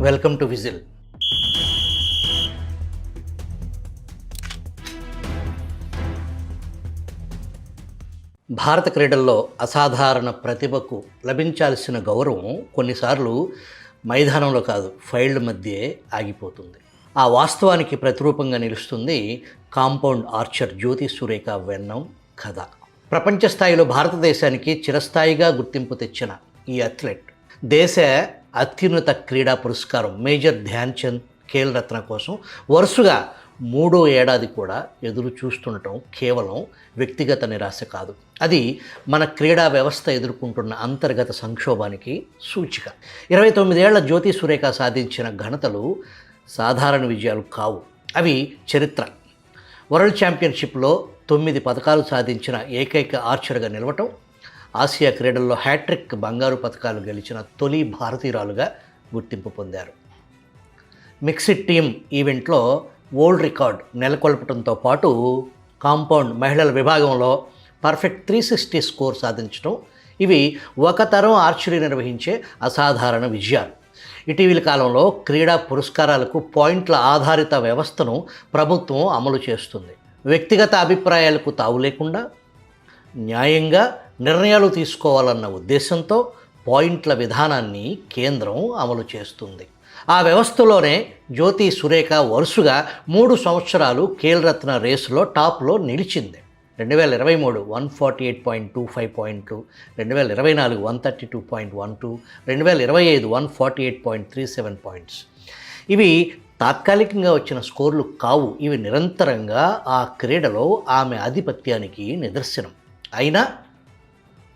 Welcome to whistle. భారత క్రీడల్లో అసాధారణ ప్రతిభకు లభించాల్సిన గౌరవం కొన్నిసార్లు మైదానంలో కాదు, ఫైల్డ్ మధ్యే ఆగిపోతుంది. ఆ వాస్తవానికి ప్రతిరూపంగా నిలుస్తుంది కాంపౌండ్ ఆర్చర్ జ్యోతి సురేఖ వెన్నం కథ. ప్రపంచ స్థాయిలో భారతదేశానికి చిరస్థాయిగా గుర్తింపు తెచ్చిన ఈ అథ్లెట్ దేశ అత్యున్నత క్రీడా పురస్కారం మేజర్ ధ్యాన్ చంద్ ఖేల్ రత్న కోసం వరుసగా 3వ ఏడాది కూడా ఎదురు చూస్తుండటం కేవలం వ్యక్తిగత నిరాశ కాదు, అది మన క్రీడా వ్యవస్థ ఎదుర్కొంటున్న అంతర్గత సంక్షోభానికి సూచిక. 29 ఏళ్ల జ్యోతి సురేఖ సాధించిన ఘనతలు సాధారణ విజయాలు కావు, అవి చరిత్ర. వరల్డ్ ఛాంపియన్షిప్లో 9 పతకాలు సాధించిన ఏకైక ఆర్చర్గా నిలవటం, ఆసియా క్రీడల్లో హ్యాట్రిక్ బంగారు పతకాలు గెలిచిన తొలి భారతీయురాలుగా గుర్తింపు పొందారు. మిక్స్డ్ టీమ్ ఈవెంట్లో వరల్డ్ రికార్డ్ నెలకొల్పడంతో పాటు కాంపౌండ్ మహిళల విభాగంలో పర్ఫెక్ట్ 360 స్కోర్ సాధించడం, ఇవి ఒక తరం ఆర్చరీ నిర్వహించే అసాధారణ విజయాలు. ఇటీవలి కాలంలో క్రీడా పురస్కారాలకు పాయింట్ల ఆధారిత వ్యవస్థను ప్రభుత్వం అమలు చేస్తుంది. వ్యక్తిగత అభిప్రాయాలకు తావు లేకుండా న్యాయంగా నిర్ణయాలు తీసుకోవాలన్న ఉద్దేశంతో పాయింట్ల విధానాన్ని కేంద్రం అమలు చేస్తుంది. ఆ వ్యవస్థలోనే జ్యోతి సురేఖ వరుసగా 3 సంవత్సరాలు ఖేల్ రత్న రేసులో టాప్లో నిలిచింది. 2023 148.25 పాయింట్లు, 2024 132.12, 2025 148.37 పాయింట్స్. ఇవి తాత్కాలికంగా వచ్చిన స్కోర్లు కావు, ఇవి నిరంతరంగా ఆ క్రీడలో ఆమె ఆధిపత్యానికి నిదర్శనం. అయినా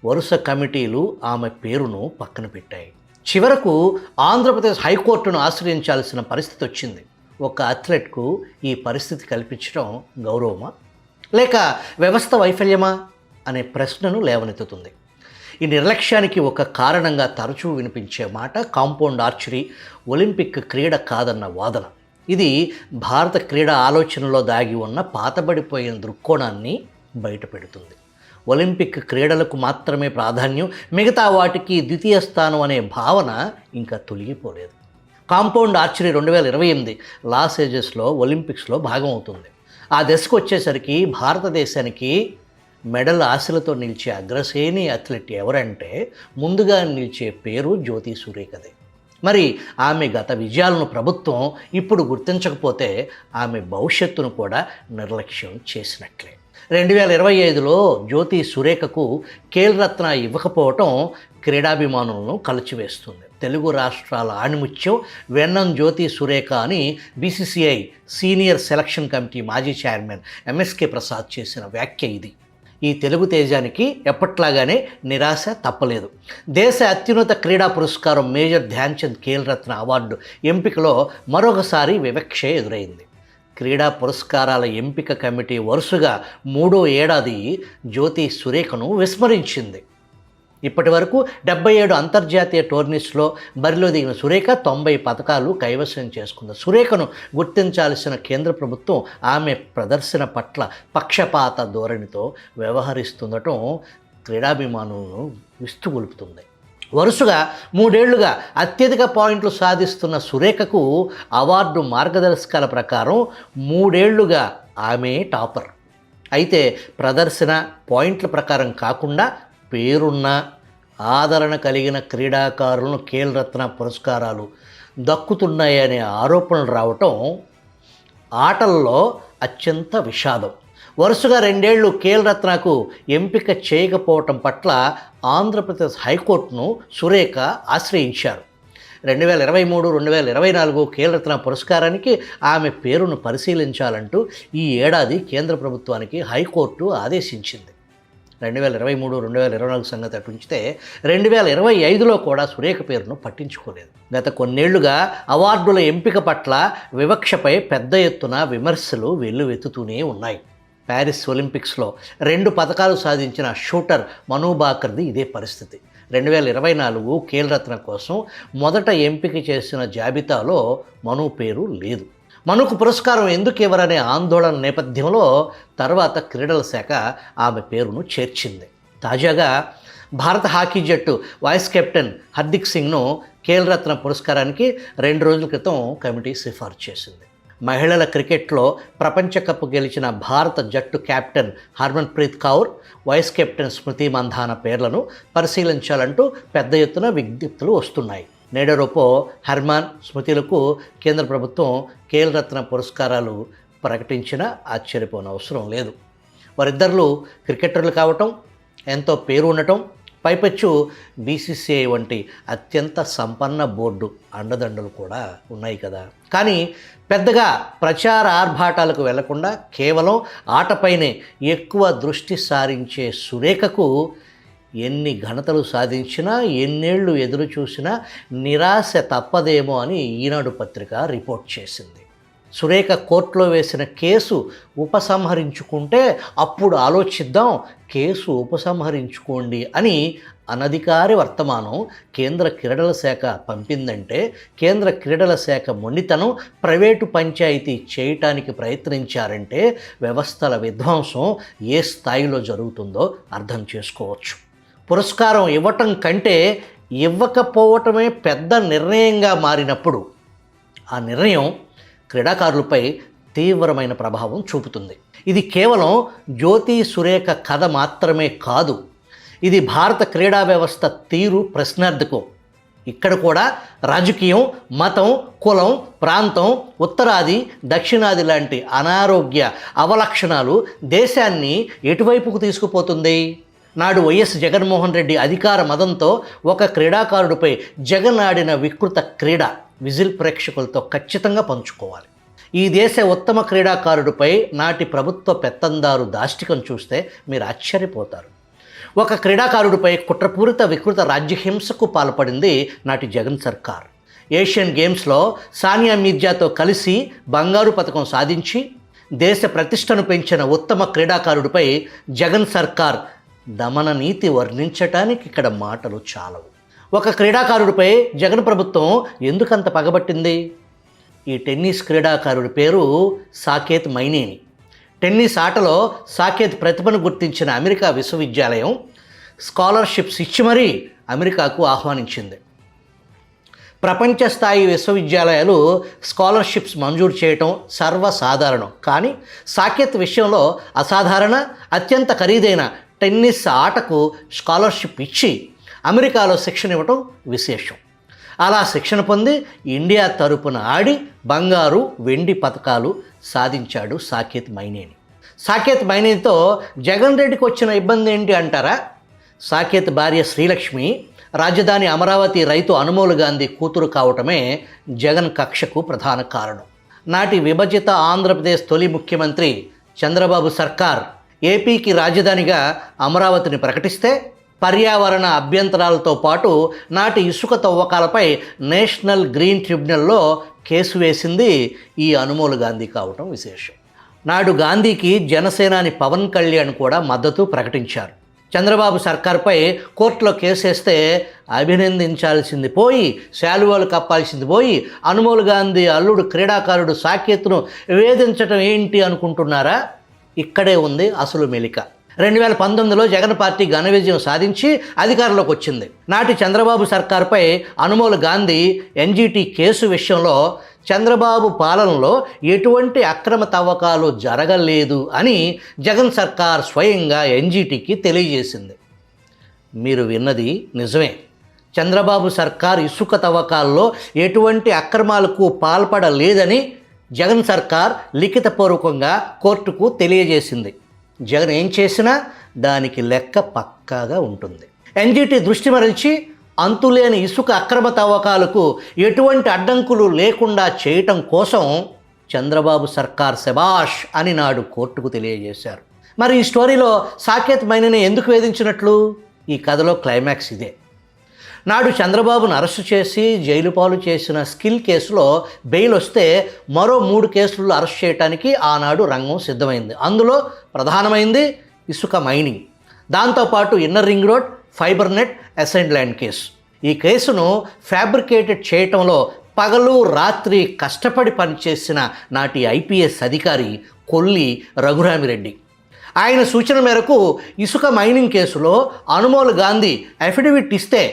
వరుస కమిటీలు ఆమె పేరును పక్కన పెట్టాయి. చివరకు ఆంధ్రప్రదేశ్ హైకోర్టును ఆశ్రయించాల్సిన పరిస్థితి వచ్చింది. ఒక అథ్లెట్కు ఈ పరిస్థితి కల్పించడం గౌరవమా లేక వ్యవస్థ వైఫల్యమా అనే ప్రశ్నను లేవనెత్తుతుంది. ఈ నిర్లక్ష్యానికి ఒక కారణంగా తరచూ వినిపించే మాట కాంపౌండ్ ఆర్చరీ ఒలింపిక్ క్రీడ కాదన్న వాదన. ఇది భారత క్రీడా ఆలోచనలో దాగి ఉన్న పాతబడిపోయిన దృక్కోణాన్ని బయటపెడుతుంది. ఒలింపిక్ క్రీడలకు మాత్రమే ప్రాధాన్యం, మిగతా వాటికి ద్వితీయ స్థానం అనే భావన ఇంకా తొలగిపోలేదు. కాంపౌండ్ ఆర్చరీ 2028 లాస్ ఏంజల్స్లో ఒలింపిక్స్లో భాగం అవుతుంది. ఆ దశకు వచ్చేసరికి భారతదేశానికి మెడల్ ఆశలతో నిలిచే అగ్రశ్రేణి అథ్లెట్ ఎవరంటే ముందుగా నిలిచే పేరు జ్యోతి సురేఖదే. మరి ఆమె గత విజయాలను ప్రభుత్వం ఇప్పుడు గుర్తించకపోతే ఆమె భవిష్యత్తును కూడా నిర్లక్ష్యం చేసినట్లే. 2025లో జ్యోతి సురేఖకు ఖేల్ రత్న ఇవ్వకపోవటం క్రీడాభిమానులను కలిచివేస్తుంది. తెలుగు రాష్ట్రాల ఆణిముత్యం వెన్నం జ్యోతి సురేఖ అని బీసీసీఐ సీనియర్ సెలక్షన్ కమిటీ మాజీ చైర్మన్ ఎంఎస్కే ప్రసాద్ చేసిన వ్యాఖ్య ఇది. ఈ తెలుగు తేజానికి ఎప్పట్లాగానే నిరాశ తప్పలేదు. దేశ అత్యున్నత క్రీడా పురస్కారం మేజర్ ధ్యాన్ చంద్ ఖేల్ రత్న అవార్డు ఎంపికలో మరొకసారి వివక్ష ఎదురైంది. క్రీడా పురస్కారాల ఎంపిక కమిటీ వరుసగా 3వ ఏడాది జ్యోతి సురేఖను విస్మరించింది. ఇప్పటి వరకు 77 అంతర్జాతీయ టోర్నీస్లో బరిలో దిగిన సురేఖ 90 పతకాలు కైవసం చేసుకుంది. సురేఖను గుర్తించాల్సిన కేంద్ర ప్రభుత్వం ఆమె ప్రదర్శన పట్ల పక్షపాత ధోరణితో వ్యవహరిస్తుండటం క్రీడాభిమానులను విస్తుగొలుపుతుంది. వరుసగా 3 ఏళ్లుగా అత్యధిక పాయింట్లు సాధిస్తున్న సురేఖకు అవార్డు మార్గదర్శకాల ప్రకారం 3 ఏళ్లుగా ఆమె టాపర్. అయితే ప్రదర్శన పాయింట్ల ప్రకారం కాకుండా పేరున్న ఆదరణ కలిగిన క్రీడాకారులను ఖేల్ రత్న పురస్కారాలు దక్కుతున్నాయనే ఆరోపణలు రావటం ఆటల్లో అత్యంత విషాదం. వరుసగా 2 ఏళ్లు ఖేల్ రత్నకు ఎంపిక చేయకపోవటం పట్ల ఆంధ్రప్రదేశ్ హైకోర్టును సురేఖ ఆశ్రయించారు. 2023, 2024 ఖేల్ రత్న పురస్కారానికి ఆమె పేరును పరిశీలించాలంటూ ఈ ఏడాది కేంద్ర ప్రభుత్వానికి హైకోర్టు ఆదేశించింది. 2023, 2024 సంగతి అటుంచితే 2025లో కూడా సురేఖ పేరును పట్టించుకోలేదు. గత కొన్నేళ్లుగా అవార్డుల ఎంపిక పట్ల వివక్షపై పెద్ద ఎత్తున విమర్శలు వెల్లువెత్తుతూనే ఉన్నాయి. ప్యారిస్ ఒలింపిక్స్లో 2 పతకాలు సాధించిన షూటర్ మను బాకర్ది ఇదే పరిస్థితి. 2024 ఖేల్ రత్న కోసం మొదట ఎంపిక చేసిన జాబితాలో మను పేరు లేదు. మనుకు పురస్కారం ఎందుకు ఇవ్వరనే ఆందోళన నేపథ్యంలో తర్వాత క్రీడల శాఖ ఆమె పేరును చేర్చింది. తాజాగా భారత హాకీ జట్టు వైస్ కెప్టెన్ హార్దిక్ సింగ్ను ఖేల్ రత్న పురస్కారానికి 2 రోజుల క్రితం కమిటీ సిఫార్సు చేసింది. మహిళల క్రికెట్లో ప్రపంచ కప్ గెలిచిన భారత జట్టు captain Harmanpreet Kaur, vice captain Smriti Mandhana పేర్లను పరిశీలించాలంటూ పెద్ద ఎత్తున విజ్ఞప్తులు వస్తున్నాయి. నేడరోపో హర్మాన్, స్మృతిలకు కేంద్ర ప్రభుత్వం ఖేల్ రత్న పురస్కారాలు ప్రకటించినా ఆశ్చర్యపోనవసరం లేదు. వారిద్దరు క్రికెటర్లు కావటం, ఎంతో పేరు ఉండటం, పైపెచ్చు బీసీసీఐ వంటి అత్యంత సంపన్న బోర్డు అండదండలు కూడా ఉన్నాయి కదా. కానీ పెద్దగా ప్రచార ఆర్భాటాలకు వెళ్లకుండా కేవలం ఆటపైనే ఎక్కువ దృష్టి సారించే సురేఖకు ఎన్ని ఘనతలు సాధించినా, ఎన్నేళ్లు ఎదురు చూసినా నిరాశ తప్పదేమో అని ఈనాడు పత్రిక రిపోర్ట్ చేసింది. సురేఖ కోర్టులో వేసిన కేసు ఉపసంహరించుకుంటే అప్పుడు ఆలోచిద్దాం, కేసు ఉపసంహరించుకోండి అని అనధికారి వర్తమానం కేంద్ర క్రీడల శాఖ పంపిందంటే కేంద్ర క్రీడల శాఖ మొండితనం ప్రైవేటు పంచాయతీ చేయటానికి ప్రయత్నించారంటే వ్యవస్థల విధ్వంసం ఏ స్థాయిలో జరుగుతుందో అర్థం చేసుకోవచ్చు. పురస్కారం ఇవ్వటం కంటే ఇవ్వకపోవటమే పెద్ద నిర్ణయంగా మారినప్పుడు ఆ నిర్ణయం క్రీడాకారులపై తీవ్రమైన ప్రభావం చూపుతుంది. ఇది కేవలం జ్యోతి సురేఖ కథ మాత్రమే కాదు, ఇది భారత క్రీడా వ్యవస్థ తీరు ప్రశ్నార్థకం. ఇక్కడ కూడా రాజకీయం, మతం, కులం, ప్రాంతం, ఉత్తరాది, దక్షిణాది లాంటి అనారోగ్య అవలక్షణాలు దేశాన్ని ఎటువైపుకు తీసుకుపోతుంది? నాడు వైఎస్ జగన్మోహన్ రెడ్డి అధికార మదంతో ఒక క్రీడాకారుడిపై జగన్ ఆడిన వికృత క్రీడ విజిల్ ప్రేక్షకులతో ఖచ్చితంగా పంచుకోవాలి. ఈ దేశ ఉత్తమ క్రీడాకారుడిపై నాటి ప్రభుత్వ పెత్తందారు దాష్టికం చూస్తే మీరు ఆశ్చర్యపోతారు. ఒక క్రీడాకారుడిపై కుట్రపూరిత వికృత రాజ్యహింసకు పాల్పడింది నాటి జగన్ సర్కార్. ఏషియన్ గేమ్స్లో సానియా మీర్జాతో కలిసి బంగారు పతకం సాధించి దేశ ప్రతిష్టను పెంచిన ఉత్తమ క్రీడాకారుడిపై జగన్ సర్కార్ దమన నీతి వర్ణించటానికి ఇక్కడ మాటలు చాలవు. ఒక క్రీడాకారుడిపై జగన్ ప్రభుత్వం ఎందుకంత పగబట్టింది? ఈ టెన్నిస్ క్రీడాకారుడి పేరు సాకేత్ మైనేని. టెన్నిస్ ఆటలో సాకేత్ ప్రతిభను గుర్తించిన అమెరికా విశ్వవిద్యాలయం స్కాలర్షిప్స్ ఇచ్చి మరీ అమెరికాకు ఆహ్వానించింది. ప్రపంచ స్థాయి విశ్వవిద్యాలయాలు స్కాలర్షిప్స్ మంజూరు చేయటం సర్వసాధారణం. కానీ సాకేత్ విషయంలో అసాధారణ, అత్యంత ఖరీదైన టెన్నిస్ ఆటకు స్కాలర్షిప్ ఇచ్చి అమెరికాలో శిక్షణ ఇవ్వటం విశేషం. అలా శిక్షణ పొంది ఇండియా తరపున ఆడి బంగారు, వెండి పతకాలు సాధించాడు సాకేత్ మైనేని. సాకేత్ మైనేనితో జగన్ రెడ్డికి వచ్చిన ఇబ్బంది ఏంటి అంటారా? సాకేత్ భార్య శ్రీలక్ష్మి రాజధాని అమరావతి రైతు అనుమోలు గాంధీ కూతురు కావటమే జగన్ కక్షకు ప్రధాన కారణం. నాటి విభజిత ఆంధ్రప్రదేశ్ తొలి ముఖ్యమంత్రి చంద్రబాబు సర్కార్ ఏపీకి రాజధానిగా అమరావతిని ప్రకటిస్తే పర్యావరణ అభ్యంతరాలతో పాటు నాటి ఇసుక తవ్వకాలపై నేషనల్ గ్రీన్ ట్రిబ్యునల్లో కేసు వేసింది ఈ అనుమోలు గాంధీ కావటం విశేషం. నాడు గాంధీకి జనసేనాని పవన్ కళ్యాణ్ కూడా మద్దతు ప్రకటించారు. చంద్రబాబు సర్కార్పై కోర్టులో కేసేస్తే అభినందించాల్సింది పోయి, శాలువాలు కప్పాల్సింది పోయి, అనుమోలు గాంధీ అల్లుడు క్రీడాకారుడు సాకేత్ను వేధించటం ఏంటి అనుకుంటున్నారా? ఇక్కడే ఉంది అసలు మెలిక. 2019లో జగన్ పార్టీ ఘన విజయం సాధించి అధికారంలోకి వచ్చింది. నాటి చంద్రబాబు సర్కార్పై అనుమోలు గాంధీ ఎన్జీటీ కేసు విషయంలో చంద్రబాబు పాలనలో ఎటువంటి అక్రమ తవ్వకాలు జరగలేదు అని జగన్ సర్కార్ స్వయంగా ఎన్జీటీకి తెలియజేసింది. మీరు విన్నది నిజమే. చంద్రబాబు సర్కార్ ఇసుక తవ్వకాల్లో ఎటువంటి అక్రమాలకు పాల్పడలేదని జగన్ సర్కార్ లిఖితపూర్వకంగా కోర్టుకు తెలియజేసింది. జగన్ ఏం చేసినా దానికి లెక్క పక్కాగా ఉంటుంది. ఎన్జీటీ దృష్టి మరల్చి అంతులేని ఇసుక అక్రమ తవ్వకాలకు ఎటువంటి అడ్డంకులు లేకుండా చేయటం కోసం చంద్రబాబు సర్కార్ శబాష్ అని నాడు కోర్టుకు తెలియజేశారు. మరి ఈ స్టోరీలో సాకేత్ మైనేని ఎందుకు వేధించినట్లు? ఈ కథలో క్లైమాక్స్ ఇదే. నాడు చంద్రబాబును అరెస్టు చేసి జైలు పాలు చేసిన స్కిల్ కేసులో బెయిల్ వస్తే మరో 3 కేసుల్లో అరెస్ట్ చేయడానికి ఆనాడు రంగం సిద్ధమైంది. అందులో ప్రధానమైంది ఇసుక మైనింగ్, దాంతోపాటు inner ring road, fibre net, assigned land case. ఈ కేసును ఫ్యాబ్రికేటెడ్ చేయటంలో పగలు రాత్రి కష్టపడి పనిచేసిన నాటి ఐపీఎస్ అధికారి కొల్లి రఘురామిరెడ్డి. ఆయన సూచన మేరకు ఇసుక మైనింగ్ కేసులో అనుమోల్ గాంధీ అఫిడవిట్ ఇస్తే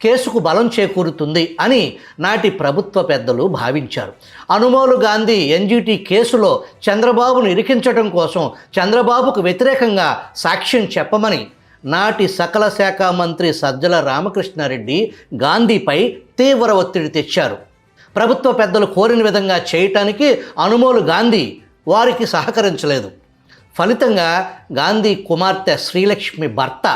కేసుకు బలం చేకూరుతుంది అని నాటి ప్రభుత్వ పెద్దలు భావించారు. అనుమోల్ గాంధీ ఎన్జిటి కేసులో చంద్రబాబును ఇరికించడం కోసం చంద్రబాబుకు వ్యతిరేకంగా సాక్ష్యం చెప్పమని నాటి సకల శాఖ మంత్రి సజ్జల రామకృష్ణారెడ్డి గాంధీపై తీవ్ర ఒత్తిడి తెచ్చారు. ప్రభుత్వ పెద్దలు కోరిన విధంగా చేయటానికి అనుమోల్ గాంధీ వారికి సహకరించలేదు. ఫలితంగా గాంధీ కుమార్తె శ్రీలక్ష్మి భర్త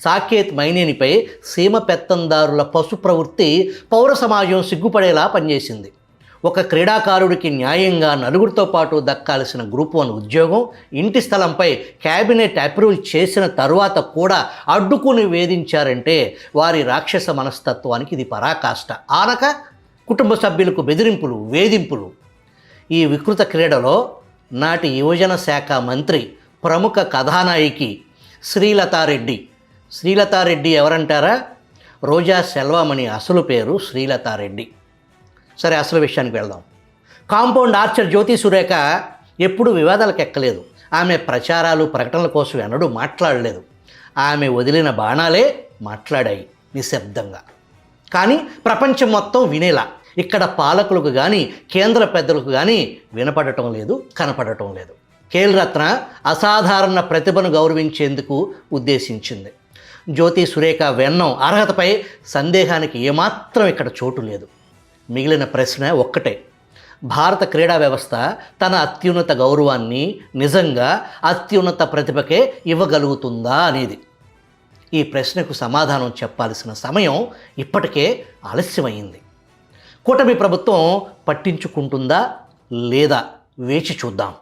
సాకేత్ మైనేనిపై సీమ పెత్తందారుల పశు ప్రవృత్తి పౌర సమాజం సిగ్గుపడేలా పనిచేసింది. ఒక క్రీడాకారుడికి న్యాయంగా నలుగురితో పాటు దక్కాల్సిన గ్రూప్ 1 ఉద్యోగం, ఇంటి స్థలంపై క్యాబినెట్ అప్రూవల్ చేసిన తరువాత కూడా అడ్డుకుని వేధించారంటే వారి రాక్షస మనస్తత్వానికి ఇది పరాకాష్ట. ఆనక కుటుంబ సభ్యులకు బెదిరింపులు, వేధింపులు. ఈ వికృత క్రీడలో నాటి యువజన శాఖ మంత్రి, ప్రముఖ కథానాయికి శ్రీలతారెడ్డి ఎవరంటారా? రోజా సెల్వమణి అసలు పేరు శ్రీలతారెడ్డి. సరే, అసలు విషయానికి వెళ్దాం. కాంపౌండ్ ఆర్చర్ జ్యోతి సురేఖ ఎప్పుడు వివాదాలకు ఎక్కలేదు. ఆమె ప్రచారాలు, ప్రకటనల కోసం ఎన్నడూ మాట్లాడలేదు. ఆమె వదిలిన బాణాలే మాట్లాడాయి నిశ్శబ్దంగా. కానీ ప్రపంచం మొత్తం వినేలా. ఇక్కడ పాలకులకు కానీ కేంద్ర పెద్దలకు కానీ వినపడటం లేదు, కనపడటం లేదు. ఖేల్ రత్న అసాధారణ ప్రతిభను గౌరవించేందుకు ఉద్దేశించింది. జ్యోతి సురేఖ వెన్నం అర్హతపై సందేహానికి ఏమాత్రం ఇక్కడ చోటు లేదు. మిగిలిన ప్రశ్న ఒక్కటే: భారత క్రీడా వ్యవస్థ తన అత్యున్నత గౌరవాన్ని నిజంగా అత్యున్నత ప్రతిభకే ఇవ్వగలుగుతుందా అనేది. ఈ ప్రశ్నకు సమాధానం చెప్పాల్సిన సమయం ఇప్పటికే ఆలస్యమైంది. కూటమి ప్రభుత్వం పట్టించుకుంటుందా లేదా వేచి చూద్దాం.